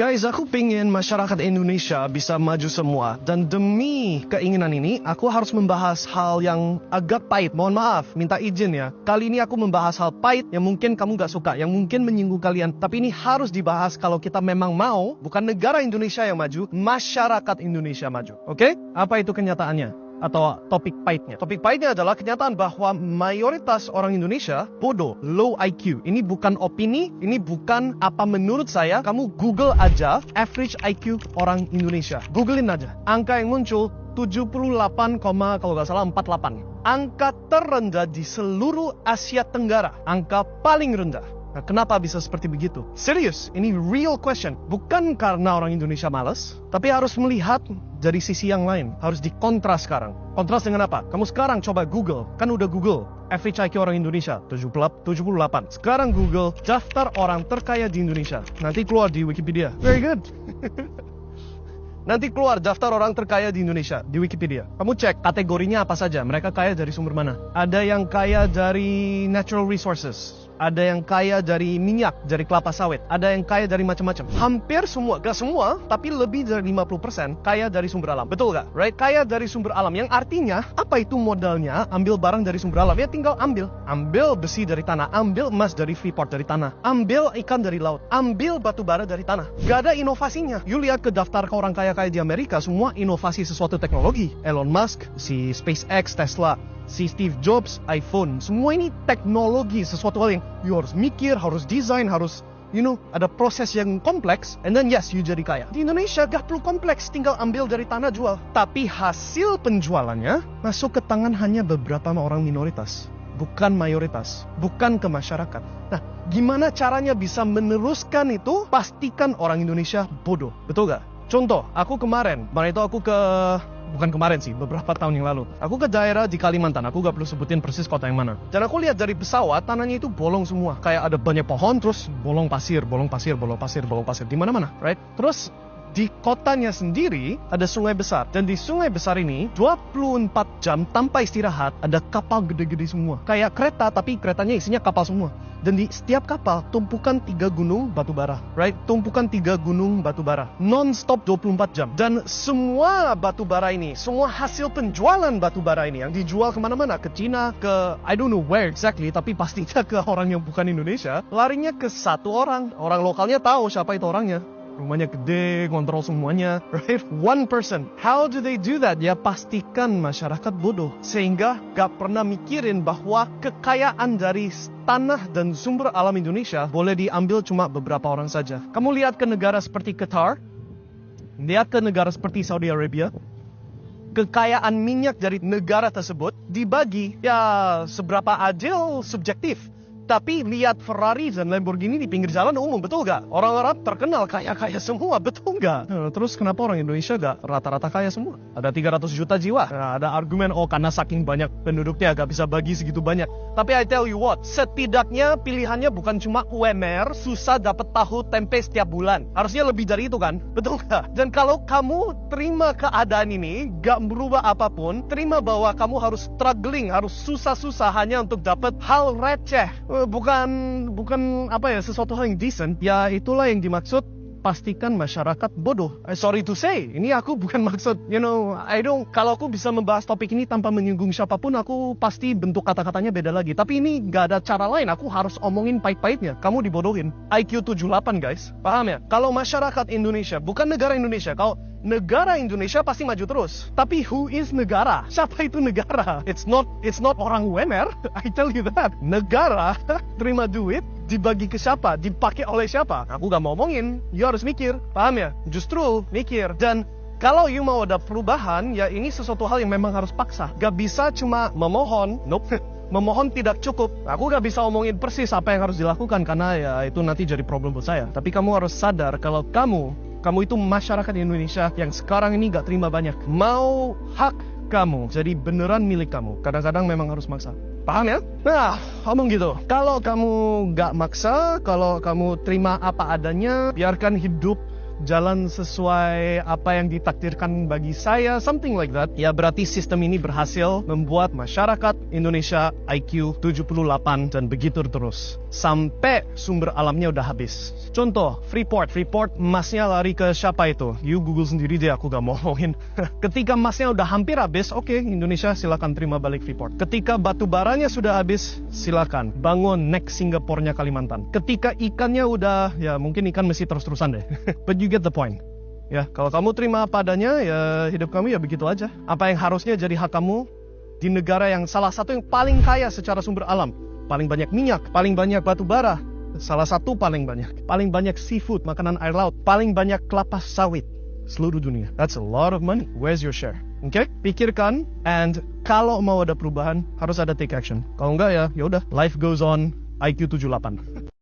Guys, aku pengen masyarakat Indonesia bisa maju semua. Dan demi keinginan ini, aku harus membahas hal yang agak pahit. Mohon maaf, minta izin ya. Kali ini aku membahas hal pahit yang mungkin kamu gak suka, yang mungkin menyinggung kalian. Tapi ini harus dibahas kalau kita memang mau, bukan negara Indonesia yang maju, masyarakat Indonesia maju. Oke? Apa itu kenyataannya? Atau topik pahitnya. Topik pahitnya adalah kenyataan bahwa mayoritas orang Indonesia bodoh, low IQ. Ini bukan opini, ini bukan apa menurut saya. Kamu Google aja average IQ orang Indonesia. Googlein aja. Angka yang muncul 78, kalau nggak salah 48. Angka terendah di seluruh Asia Tenggara. Angka paling rendah. Nah, kenapa bisa seperti begitu? Serius, ini real question. Bukan karena orang Indonesia malas, tapi harus melihat dari sisi yang lain. Harus dikontras sekarang. Kontras dengan apa? Kamu sekarang coba Google. Kan udah Google. Average IQ orang Indonesia, 78. Sekarang Google, daftar orang terkaya di Indonesia. Nanti keluar di Wikipedia. Very good. Nanti keluar daftar orang terkaya di Indonesia di Wikipedia. Kamu cek kategorinya apa saja. Mereka kaya dari sumber mana? Ada yang kaya dari natural resources. Ada yang kaya dari minyak, dari kelapa sawit. Ada yang kaya dari macam-macam. Hampir semua, gak semua, tapi lebih dari 50% kaya dari sumber alam. Betul gak? Right? Kaya dari sumber alam. Yang artinya, apa itu modalnya? Ambil barang dari sumber alam. Ya tinggal ambil. Ambil besi dari tanah. Ambil emas dari Freeport dari tanah. Ambil ikan dari laut. Ambil batu bara dari tanah. Gak ada inovasinya. You lihat ke daftar ke orang kaya-kaya di Amerika, semua inovasi sesuatu teknologi. Elon Musk, si SpaceX, Tesla, si Steve Jobs, iPhone. Semua ini teknologi, sesuatu hal yang you harus mikir, harus desain, harus ada proses yang kompleks. And then yes, you jadi kaya. Di Indonesia gak perlu kompleks, tinggal ambil dari tanah jual. Tapi hasil penjualannya masuk ke tangan hanya beberapa orang minoritas, bukan mayoritas, bukan ke masyarakat. Nah, gimana caranya bisa meneruskan itu? Pastikan orang Indonesia bodoh. Betul gak? Contoh, aku kemarin itu aku bukan kemarin sih, beberapa tahun yang lalu. Aku ke daerah di Kalimantan, aku gak perlu sebutin persis kota yang mana. Dan aku lihat dari pesawat, tanahnya itu bolong semua. Kayak ada banyak pohon, terus bolong pasir. Di mana-mana, right? Terus di kotanya sendiri ada sungai besar. Dan di sungai besar ini 24 jam tanpa istirahat ada kapal gede-gede semua. Kayak kereta, tapi keretanya isinya kapal semua. Dan di setiap kapal tumpukan 3 gunung batu bara, right? Tumpukan 3 gunung batu bara non-stop 24 jam. Dan semua batu bara ini, semua hasil penjualan batu bara ini yang dijual kemana-mana, ke Cina, ke I don't know where exactly, tapi pastinya ke orang yang bukan Indonesia, larinya ke satu orang. Orang lokalnya tahu siapa itu orangnya. Rumahnya gede, kontrol semuanya, right? One person. How do they do that? Ya pastikan masyarakat bodoh. Sehingga gak pernah mikirin bahwa kekayaan dari tanah dan sumber alam Indonesia boleh diambil cuma beberapa orang saja. Kamu lihat ke negara seperti Qatar, lihat ke negara seperti Saudi Arabia, kekayaan minyak dari negara tersebut dibagi, ya seberapa adil subjektif. Tapi lihat Ferrari dan Lamborghini di pinggir jalan umum, betul gak? Orang Arab terkenal kaya-kaya semua, betul gak? Terus kenapa orang Indonesia gak rata-rata kaya semua? Ada 300 juta jiwa. Nah, ada argumen, karena saking banyak penduduknya gak bisa bagi segitu banyak. Tapi I tell you what, setidaknya pilihannya bukan cuma UMR, susah dapat tahu tempe setiap bulan. Harusnya lebih dari itu kan? Betul gak? Dan kalau kamu terima keadaan ini, gak merubah apapun, terima bahwa kamu harus struggling, harus susah-susah hanya untuk dapat hal receh. Bukan sesuatu hal yang decent. Ya itulah yang dimaksud pastikan masyarakat bodoh. Sorry to say, ini aku bukan maksud, kalau aku bisa membahas topik ini tanpa menyinggung siapapun, aku pasti bentuk kata-katanya beda lagi. Tapi ini gak ada cara lain, aku harus omongin pahit-pahitnya. Kamu dibodohin. IQ 78 guys, paham ya? Kalau masyarakat Indonesia, bukan negara Indonesia, kalau negara Indonesia pasti maju terus. Tapi who is negara? Siapa itu negara? It's not orang UMR. I tell you that. Negara terima duit, dibagi ke siapa? Dipakai oleh siapa? Aku gak mau omongin. You harus mikir. Paham ya? Justru mikir. Dan kalau you mau ada perubahan, ya ini sesuatu hal yang memang harus paksa. Gak bisa cuma memohon. Nope. Memohon tidak cukup. Aku gak bisa omongin persis apa yang harus dilakukan, karena ya itu nanti jadi problem buat saya. Tapi kamu harus sadar kalau kamu itu masyarakat Indonesia yang sekarang ini gak terima banyak. Mau hak kamu jadi beneran milik kamu, kadang-kadang memang harus maksa. Paham ya? Nah, ngomong gitu. Kalau kamu gak maksa, kalau kamu terima apa adanya, biarkan hidup jalan sesuai apa yang ditakdirkan bagi saya, something like that, ya berarti sistem ini berhasil membuat masyarakat Indonesia IQ 78 dan begitu terus. sampai sumber alamnya udah habis. Contoh, Freeport emasnya lari ke siapa itu? You Google sendiri deh, aku gak mau ngomongin. Ketika emasnya udah hampir habis, oke, Indonesia silakan terima balik Freeport. Ketika batu baranya sudah habis, silakan bangun next Singapore-nya Kalimantan. Ketika ikannya udah, ya mungkin ikan masih terus-terusan deh. But you get the point. Ya, kalau kamu terima apa adanya, ya hidup kamu ya begitu aja. Apa yang harusnya jadi hak kamu di negara yang salah satu yang paling kaya secara sumber alam. Paling banyak minyak, paling banyak batu bara. Salah satu paling banyak seafood, makanan air laut, paling banyak kelapa sawit seluruh dunia. That's a lot of money. Where's your share? Oke? Pikirkan, and kalau mau ada perubahan harus ada take action. Kalau enggak ya udah, life goes on. IQ 78.